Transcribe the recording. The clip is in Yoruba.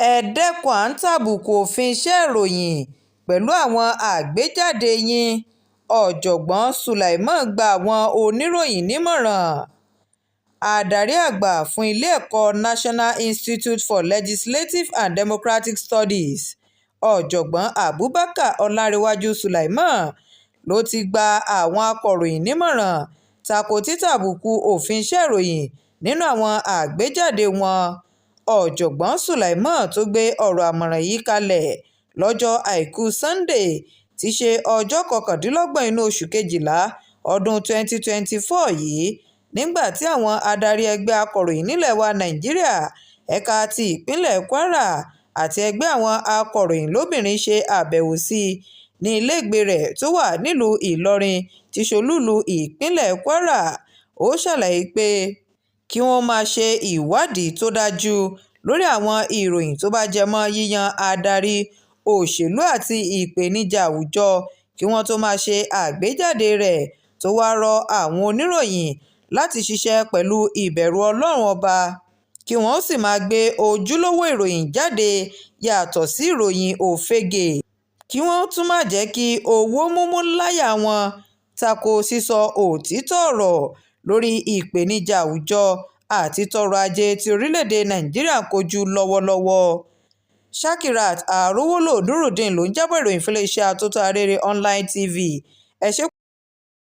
ẹ dẹ́kun à ń tàbùkù òfin iṣẹ́ ìròyìn pẹ̀lú àwọn àgbéjáde yín ọ̀jọ̀gbọ́n Sulaiman gba àwọn oníròyìn nímọ̀ràn. Adarí àgbà fún ilé-ẹ̀kọ́ National Institute for Legislative and Democratic Studies ọ̀jọ̀gbọ́n Abubakar Ọlárẹ̀wájú Sulaiman ló ti gba àwọn akọ̀ròyìn nímọ̀ràn tako títàbùkù òfin iṣẹ́ ìròyìn nínú àwọn àgbéjáde wọn. Ọ̀jọ̀gbọ́n Sulaiman tó gbé ọ̀rọ̀ àmọ̀ràn yìí kalẹ̀ lọ́jọ́ Àìkú Sunday tí í ṣe ọjọ́ 29 inú oṣù Kejìlá ọdún 2024 yìí nígbà tí àwọn adarí ẹgbẹ́ akọ̀ròyìn nílẹ̀ wa Nàìjíríà ẹ̀ka ti ìpínlẹ̀ Kwara àti ẹgbẹ́ àwọn akọ̀ròyìn lóbìnrin ṣe àbẹ̀wò sí i ní ilégbèé rẹ̀ tó wà nílùú Ìlọrin tí ṣolúìlú ìpínlẹ̀ Kwara. Ó ṣàlàyé pé kí wọ́n máa ṣe ìwádìí tó dájú lórí àwọn ìròyìn tó bá jẹ mọ́ yíyan adarí òṣèlú àti ìpèníjà àwùjọ kí wọ́n tó máa ṣe àgbéjáde rẹ̀, tó wá rọ àwọn oníròyìn láti ṣiṣẹ́ pẹ̀lú ìbẹ̀rù Ọlọ́run Ọba kí wọ́n sì máa gbé ojúlówó ìròyìn jáde yàtọ̀ sí ìròyìn òfegè, kí wọ́n tún má jẹ́ kí owó múmú láyà wọn tako sísọ òtítọ́ ọ̀rọ̀ lórí ìpèníjà àwùjọ àti tọrọ ajé tí orílẹ̀-èdè Nàìjíríà ń kojú lọ́wọ́lọ́wọ́. Shakirat Arowolo Nurudeen ló ń jábọ̀ ìròyìn fún iléeṣẹ́ Atótó Arére Online TV. Ẹ ṣé.